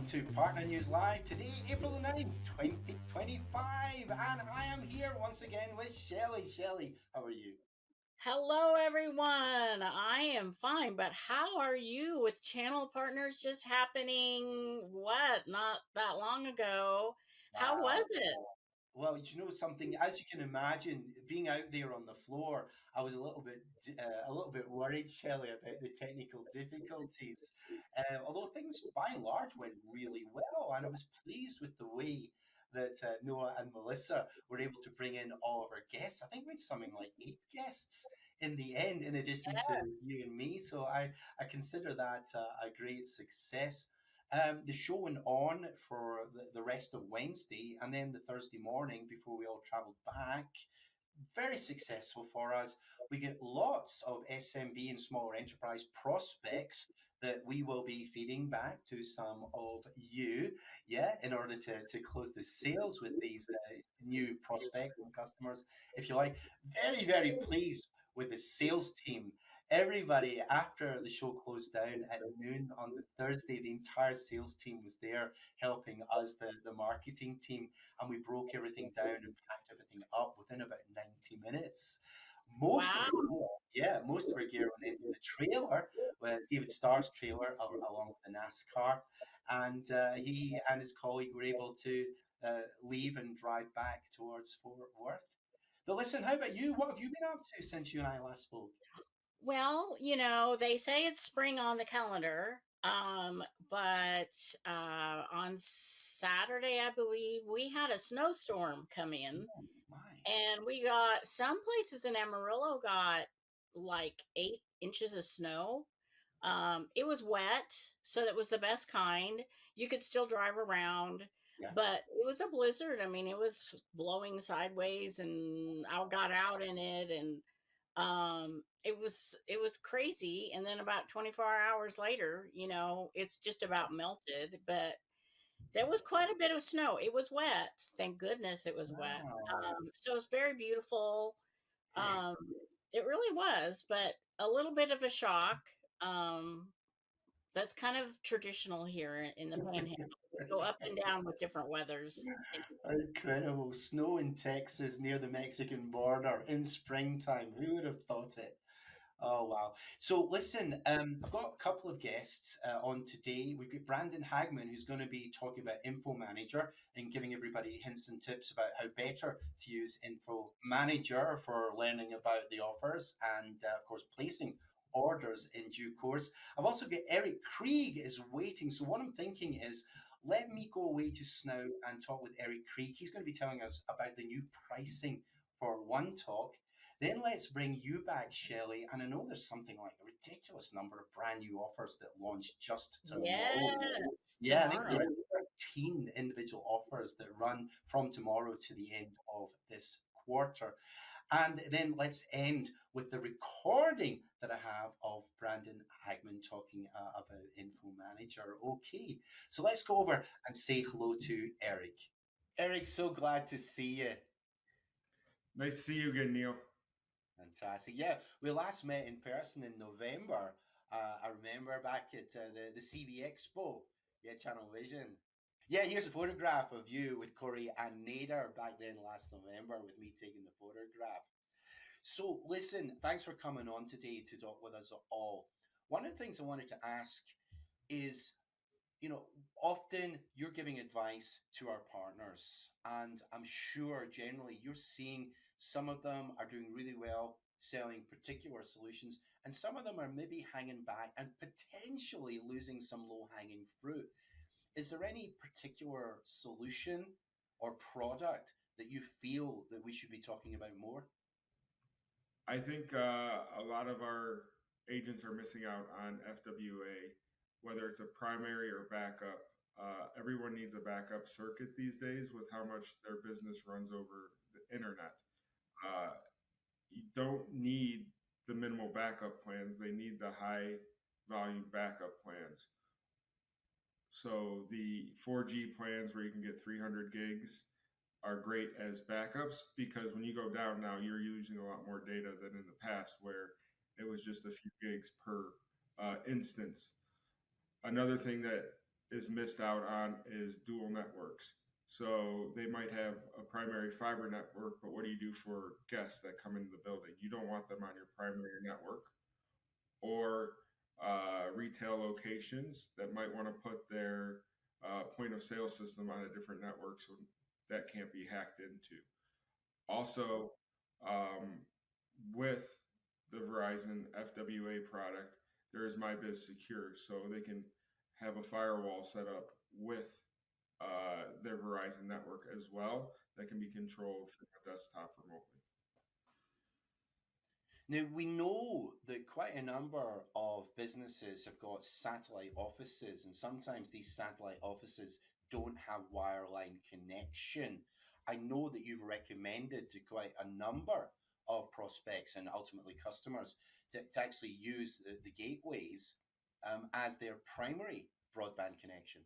welcome to Partner News Live. Today, April the 9th, 2025, and I am here once again with Shellie. Shellie, how are you? Hello, everyone. I am fine, but how are you with channel partners just happening? What? Not that long ago. How was Wow. it? Well, you know something, as you can imagine, being out there on the floor, I was a little bit worried, Shelley, about the technical difficulties. Although things, by and large, went really well, and I was pleased with the way that Noah and Melissa were able to bring in all of our guests. I think we had something like 8 guests in the end, in addition to Yes. you and me. So I consider that a great success. The show went on for the rest of Wednesday and then the Thursday morning before we all traveled back. Very successful for us. We get lots of SMB and smaller enterprise prospects that we will be feeding back to some of you, yeah, in order to close the sales with these new prospects and customers, if you like. Very, very pleased with the sales team. Everybody, after the show closed down at noon on the Thursday, the entire sales team was there helping us, the marketing team, and we broke everything down and packed everything up within about 90 minutes. Most of Wow. most of our gear went into the trailer, with David Starr's trailer, along with the NASCAR, and he and his colleague were able to leave and drive back towards Fort Worth. But listen, how about you? What have you been up to since you and I last spoke? Well, they say it's spring on the calendar. But on Saturday, I believe, we had a snowstorm come in, Oh, my. and we got some places in Amarillo got like 8 inches of snow. It was wet, so that was the best kind. You could still drive around, Yeah. but it was a blizzard. I mean, it was blowing sideways, and I got out in it, and it was crazy. And then about 24 hours later, it's just about melted. But there was quite a bit of snow. It was wet. Thank goodness it was wet. Wow. So it was very beautiful. Yes. Um, it really was, but a little bit of a shock. Um, that's kind of traditional here in the Panhandle. We go up and down with different weathers. Incredible. Snow in Texas near the Mexican border in springtime. Who would have thought it? Oh, wow. So, listen, I've got a couple of guests on today. We've got Brandon Hagman, who's going to be talking about Info Manager and giving everybody hints and tips about how better to use Info Manager for learning about the offers and, of course, placing orders in due course. I've also got Eric Krieg is waiting. So, what I'm thinking is, let me go away to Snow and talk with Eric Krieg. He's going to be telling us about the new pricing for One Talk. Then let's bring you back, Shelley. And I know there's something like a ridiculous number of brand new offers that launch just tomorrow. Yes, Yeah, I think tomorrow. there are 13 individual offers that run from tomorrow to the end of this quarter. And then let's end with the recording that I have of Brandon Hagman talking about Info Manager. Okay, so let's go over and say hello to Eric. Eric, so glad to see you. Nice to see you again, Neil. Fantastic. Yeah, we last met in person in November. I remember back at the CB Expo. Yeah, Channel Vision. Yeah, here's a photograph of you with Corey and Nader back then last November with me taking the photograph. So, listen, thanks for coming on today to talk with us all. One of the things I wanted to ask is, you know, often you're giving advice to our partners, and I'm sure generally you're seeing some of them are doing really well selling particular solutions, and some of them are maybe hanging back and potentially losing some low hanging fruit. Is there any particular solution or product that you feel that we should be talking about more? I think a lot of our agents are missing out on FWA, whether it's a primary or backup. Everyone needs a backup circuit these days with how much their business runs over the internet. Uh, you don't need the minimal backup plans, they need the high volume backup plans. So the 4G plans where you can get 300 gigs are great as backups because when you go down now, you're using a lot more data than in the past where it was just a few gigs per instance. Another thing that is missed out on is dual networks. So they might have a primary fiber network, but what do you do for guests that come into the building? You don't want them on your primary network. Or retail locations that might want to put their point of sale system on a different network so that can't be hacked into. Also, with the Verizon FWA product, there is MyBiz Secure, so they can have a firewall set up with their Verizon network as well that can be controlled from a desktop remotely. Now, we know that quite a number of businesses have got satellite offices, and sometimes these satellite offices don't have wireline connection. I know that you've recommended to quite a number of prospects and ultimately customers to actually use the gateways as their primary broadband connection.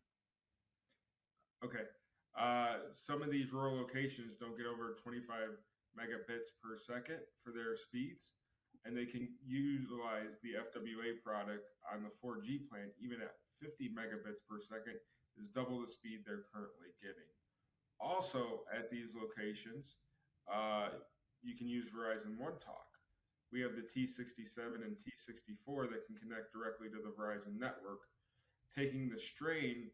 Okay. Some of these rural locations don't get over 25 megabits per second for their speeds, and they can utilize the FWA product on the 4G plan, even at 50 megabits per second, is double the speed they're currently getting. Also, at these locations, you can use Verizon One Talk. We have the T67 and T64 that can connect directly to the Verizon network, taking the strain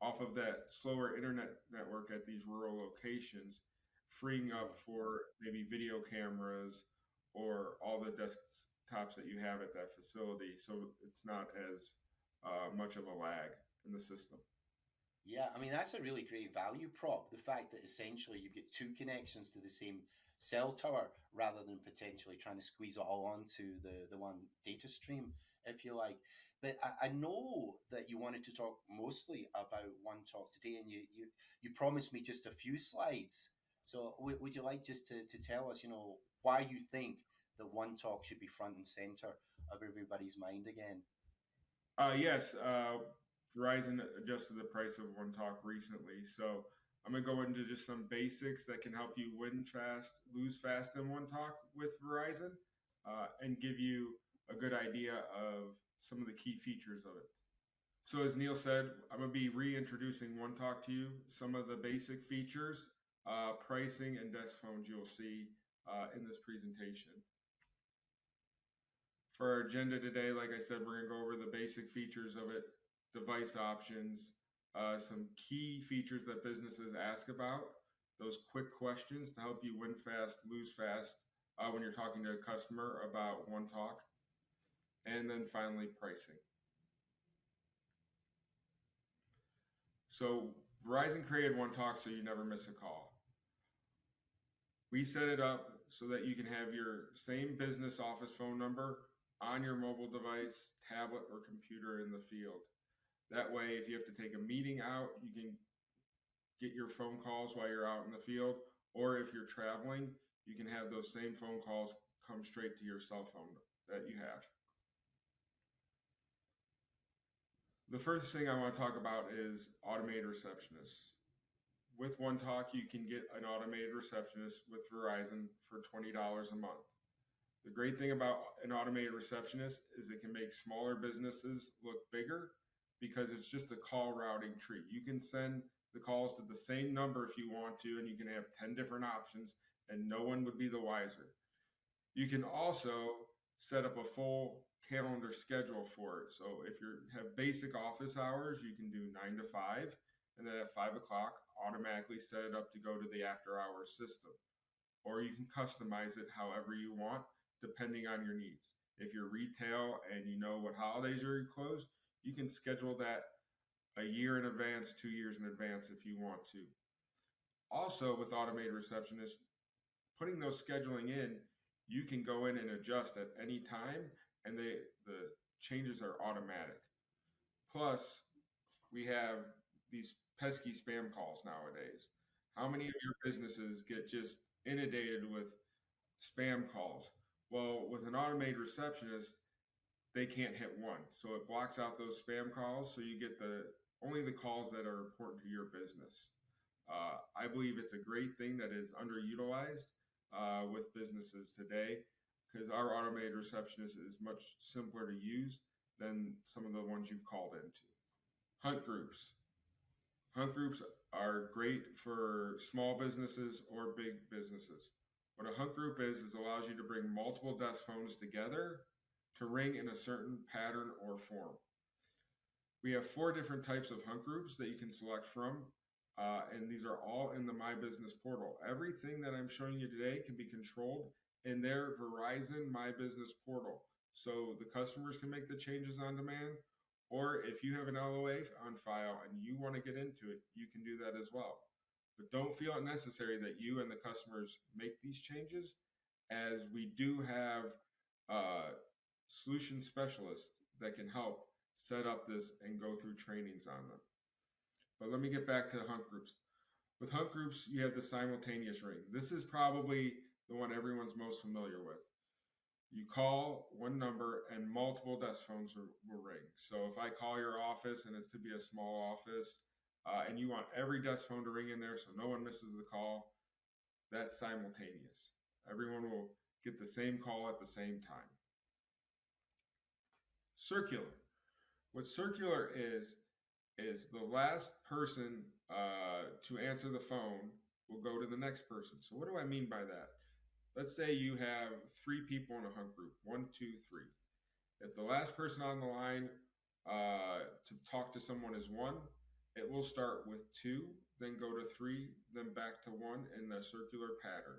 off of that slower internet network at these rural locations, freeing up for maybe video cameras or all the desktops that you have at that facility, so it's not as much of a lag in the system. Yeah, I mean, that's a really great value prop. The fact that essentially you get two connections to the same cell tower rather than potentially trying to squeeze it all onto the one data stream, if you like. But I know that you wanted to talk mostly about One Talk today, and you promised me just a few slides. So would you like just to tell us, why you think that One Talk should be front and center of everybody's mind again? Yes, Verizon adjusted the price of One Talk recently, so I'm gonna go into just some basics that can help you win fast, lose fast in One Talk with Verizon, and give you a good idea of some of the key features of it. So as Neil said, I'm gonna be reintroducing One Talk to you, some of the basic features, pricing, and desk phones you'll see in this presentation. For our agenda today, like I said, we're going to go over the basic features of it, device options, some key features that businesses ask about, those quick questions to help you win fast, lose fast when you're talking to a customer about One Talk, and then finally pricing. So Verizon created One Talk so you never miss a call. We set it up so that you can have your same business office phone number on your mobile device, tablet, or computer in the field. That way, if you have to take a meeting out, you can get your phone calls while you're out in the field, or if you're traveling, you can have those same phone calls come straight to your cell phone that you have. The first thing I want to talk about is automated receptionists. With One Talk, you can get an automated receptionist with Verizon for $20 a month. The great thing about an automated receptionist is it can make smaller businesses look bigger because it's just a call routing tree. You can send the calls to the same number if you want to, and you can have 10 different options, and no one would be the wiser. You can also set up a full calendar schedule for it. So if you have basic office hours, you can do 9 to 5, and then at 5 o'clock, automatically set it up to go to the after hours system. Or you can customize it however you want, depending on your needs. If you're retail and you know what holidays are closed, you can schedule that a year in advance, 2 years in advance if you want to. Also, with automated receptionists, putting those scheduling in, you can go in and adjust at any time, and the changes are automatic. Plus, we have these pesky spam calls nowadays. How many of your businesses get just inundated with spam calls? Well, with an automated receptionist, they can't hit one. So it blocks out those spam calls, so you get only the calls that are important to your business. I believe it's a great thing that is underutilized with businesses today because our automated receptionist is much simpler to use than some of the ones you've called into. Hunt groups. Hunt groups are great for small businesses or big businesses. What a hunt group is allows you to bring multiple desk phones together to ring in a certain pattern or form. We have 4 different types of hunt groups that you can select from, and these are all in the My Business portal. Everything that I'm showing you today can be controlled in their Verizon My Business portal. So the customers can make the changes on demand, or if you have an LOA on file and you want to get into it, you can do that as well. But don't feel it necessary that you and the customers make these changes, as we do have solution specialists that can help set up this and go through trainings on them. But let me get back to the hunt groups. With hunt groups, you have the simultaneous ring. This is probably the one everyone's most familiar with. You call one number and multiple desk phones will ring. So if I call your office, and it could be a small office, and you want every desk phone to ring in there so no one misses the call, that's simultaneous. Everyone will get the same call at the same time. Circular. What circular is the last person to answer the phone will go to the next person. So what do I mean by that? Let's say you have 3 people in a hunt group, 1, 2, 3. If the last person on the line to talk to someone is 1, it will start with 2, then go to 3, then back to 1 in a circular pattern.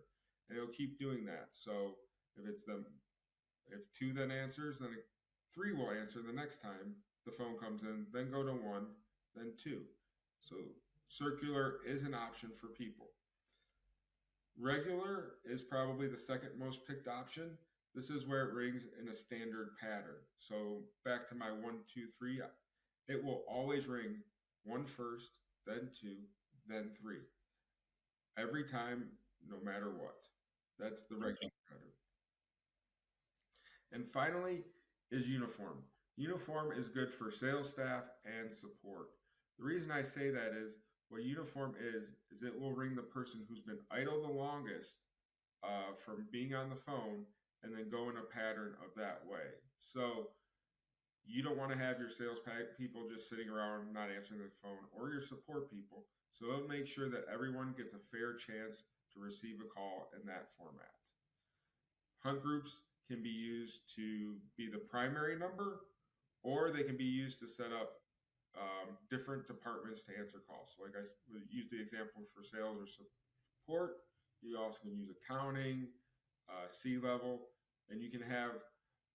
And it'll keep doing that. So if 2 then answers, then 3 will answer the next time the phone comes in, then go to 1, then 2. So circular is an option for people. Regular is probably the second most picked option. This is where it rings in a standard pattern. So back to my 1, 2, 3, it will always ring 1 first, then 2, then 3. Every time, no matter what. That's the regular pattern. And finally is uniform. Uniform is good for sales staff and support. The reason I say that is what uniform is it will ring the person who's been idle the longest from being on the phone, and then go in a pattern of that way. So you don't want to have your sales people just sitting around not answering the phone, or your support people. So it'll make sure that everyone gets a fair chance to receive a call in that format. Hunt groups can be used to be the primary number, or they can be used to set up different departments to answer calls. So like I used the example for sales or support, you also can use accounting, C-level, and you can have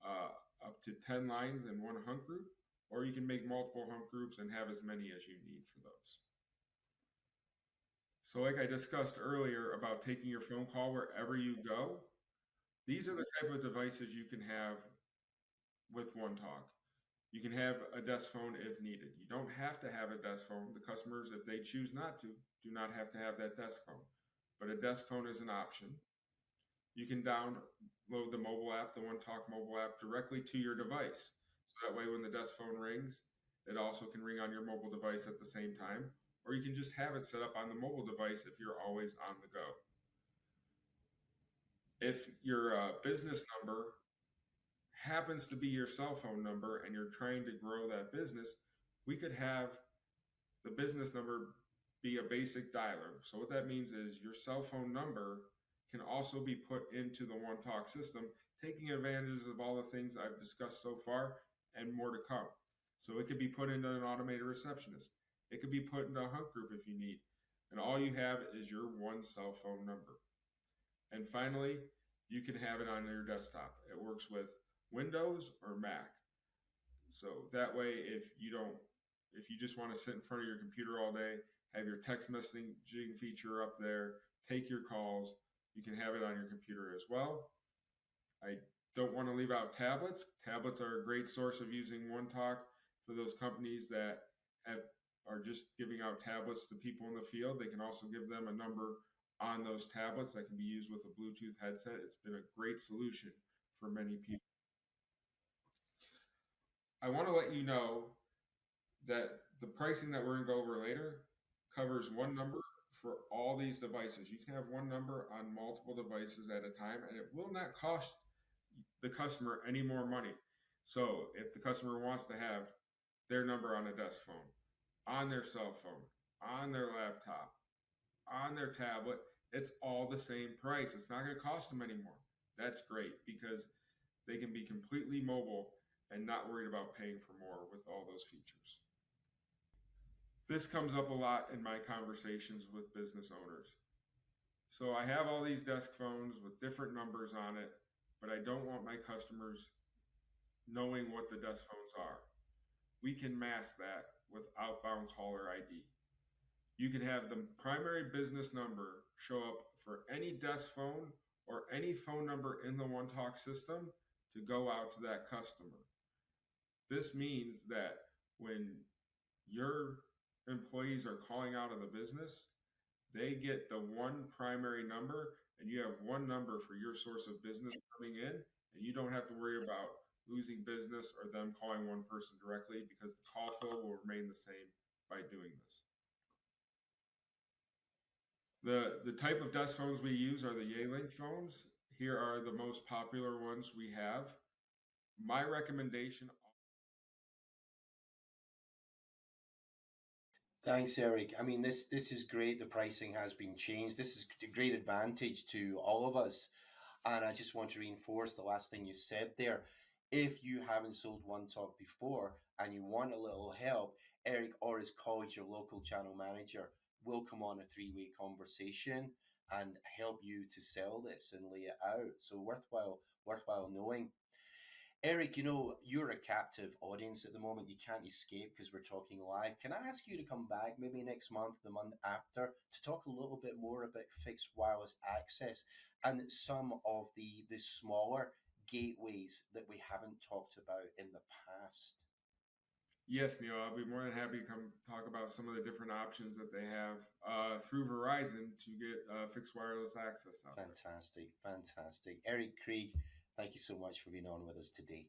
up to 10 lines in one hunt group, or you can make multiple hunt groups and have as many as you need for those. So like I discussed earlier about taking your phone call wherever you go, these are the type of devices you can have with OneTalk. You can have a desk phone if needed. You don't have to have a desk phone. The customers, if they choose not to, do not have to have that desk phone. But a desk phone is an option. You can download the mobile app, the OneTalk mobile app, directly to your device. So that way when the desk phone rings, it also can ring on your mobile device at the same time. Or you can just have it set up on the mobile device if you're always on the go. If your business number happens to be your cell phone number and you're trying to grow that business, we could have the business number be a basic dialer. So what that means is your cell phone number can also be put into the OneTalk system, taking advantage of all the things I've discussed so far and more to come. So it could be put into an automated receptionist. It could be put into a hunt group if you need. And all you have is your one cell phone number. And finally, you can have it on your desktop. It works with Windows or Mac. So that way, if you just want to sit in front of your computer all day, have your text messaging feature up there, take your calls, you can have it on your computer as well. I don't want to leave out tablets. Tablets are a great source of using OneTalk for those companies that are just giving out tablets to people in the field. They can also give them a number on those tablets that can be used with a Bluetooth headset. It's been a great solution for many people. I want to let you know that the pricing that we're going to go over later covers one number for all these devices. You can have one number on multiple devices at a time, and it will not cost the customer any more money. So if the customer wants to have their number on a desk phone, on their cell phone, on their laptop, on their tablet. It's all the same price. It's not going to cost them anymore. That's great because they can be completely mobile and not worried about paying for more with all those features. This comes up a lot in my conversations with business owners. So I have all these desk phones with different numbers on it, but I don't want my customers knowing what the desk phones are. We can mask that with outbound caller ID. You can have the primary business number show up for any desk phone or any phone number in the One Talk system to go out to that customer. This means that when your employees are calling out of the business, they get the one primary number, and you have one number for your source of business coming in, and you don't have to worry about losing business or them calling one person directly because the call flow will remain the same by doing this. The type of desk phones we use are the Yealink phones. Here are the most popular ones we have. My recommendation. Thanks, Eric. I mean, this is great. The pricing has been changed. This is a great advantage to all of us. And I just want to reinforce the last thing you said there. If you haven't sold One Talk before and you want a little help, Eric or his colleague, your local channel manager, will come on a three-way conversation and help you to sell this and lay it out. So worthwhile knowing. Eric, you know, you're a captive audience at the moment. You can't escape because we're talking live. Can I ask you to come back maybe next month, the month after, to talk a little bit more about fixed wireless access and some of the smaller gateways that we haven't talked about in the past? Yes, Neil, I'll be more than happy to come talk about some of the different options that they have through Verizon to get fixed wireless access out there. Fantastic. Eric Krieg, thank you so much for being on with us today.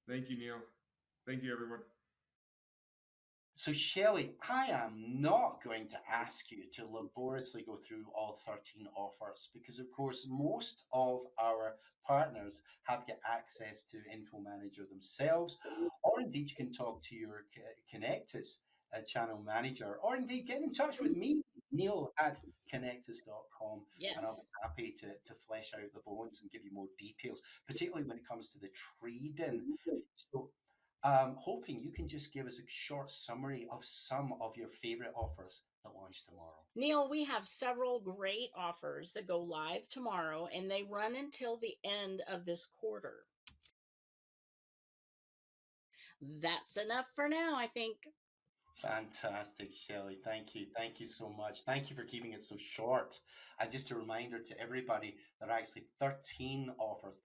Thank you, Neil. Thank you, everyone. So, Shellie, I am not going to ask you to laboriously go through all 13 offers because, of course, most of our partners have got access to Info Manager themselves, or indeed you can talk to your Connectus channel manager, or indeed get in touch with me, Neil at connectus.com, and I'll be Yes. happy to flesh out the bones and give you more details, particularly when it comes to the trade-in. So, hoping you can just give us a short summary of some of your favorite offers that launch tomorrow. Neil, we have several great offers that go live tomorrow and they run until the end of this quarter. That's enough for now, I think. Fantastic, Shellie. Thank you. Thank you so much. Thank you for keeping it so short. And just a reminder to everybody, there are actually 13 offers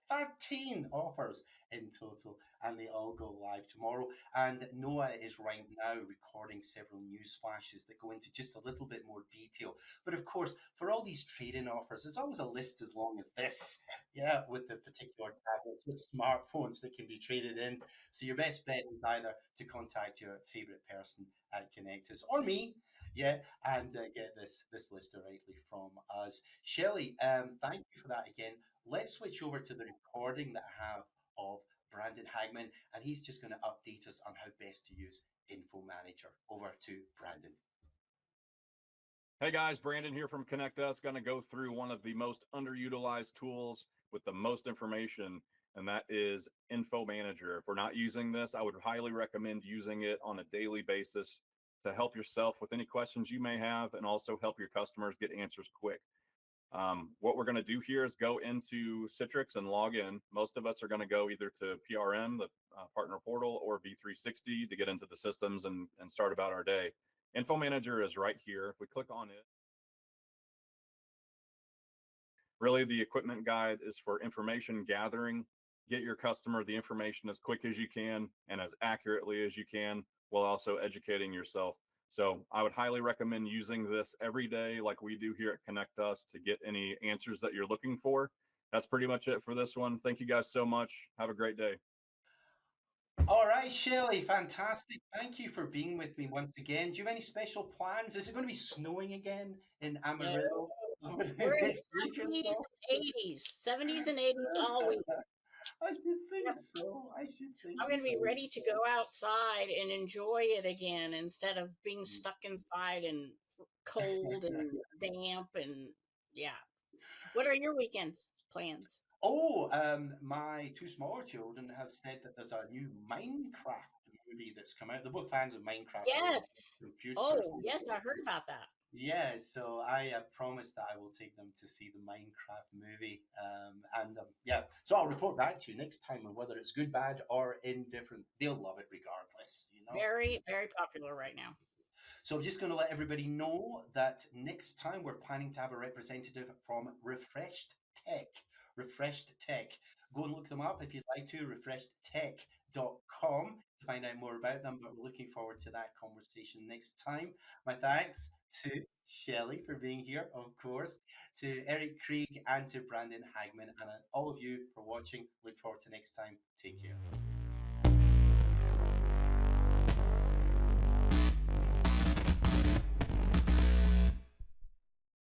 in total, and they all go live tomorrow. And Noah is right now recording several news flashes that go into just a little bit more detail. But of course, for all these trade-in offers, there's always a list as long as this, yeah, with the particular tablets, with smartphones that can be traded in. So your best bet is either to contact your favorite person at Connectus or me, yeah, and get this list directly from us. Shellie, thank you for that again. Let's switch over to the recording that I have of Brandon Hagman, and he's just going to update us on how best to use Info Manager. Over to Brandon. Hey guys, Brandon here from Connect Us. Going to go through one of the most underutilized tools with the most information, and that is Info Manager. If we're not using this, I would highly recommend using it on a daily basis to help yourself with any questions you may have and also help your customers get answers quick. What we're going to do here is go into Citrix and log in. Most of us are going to go either to PRM, the partner portal, or V360 to get into the systems and start about our day. Info Manager is right here. If we click on it, really the equipment guide is for information gathering. Get your customer the information as quick as you can and as accurately as you can, while also educating yourself. So I would highly recommend using this every day like we do here at Connect Us to get any answers that you're looking for. That's pretty much it for this one. Thank you guys so much. Have a great day. All right, Shellie, fantastic. Thank you for being with me once again. Do you have any special plans? Is it going to be snowing again in Amarillo? We're in 70s and 80s, 70s and 80s all week. I should think Yep. so. I should think I'm going to be so. ready to go outside and enjoy it again instead of being stuck inside and cold and damp and yeah. What are your weekend plans? Oh, my two smaller children have said that there's a new Minecraft movie that's come out. They're both fans of Minecraft. Yes. Computers. Oh, yes, I heard about that. Yeah, so I have promised that I will take them to see the Minecraft movie. Yeah, so I'll report back to you next time on whether it's good, bad, or indifferent. They'll love it regardless, you know? Very, very popular right now. So I'm just going to let everybody know that next time we're planning to have a representative from Refreshed Tech. Refreshed Tech. Go and look them up if you'd like to, refreshedtech.com to find out more about them. But we're looking forward to that conversation next time. My thanks to Shellie for being here, of course, to Eric Krieg and to Brandon Hagman, and all of you for watching. Look forward to next time. Take care.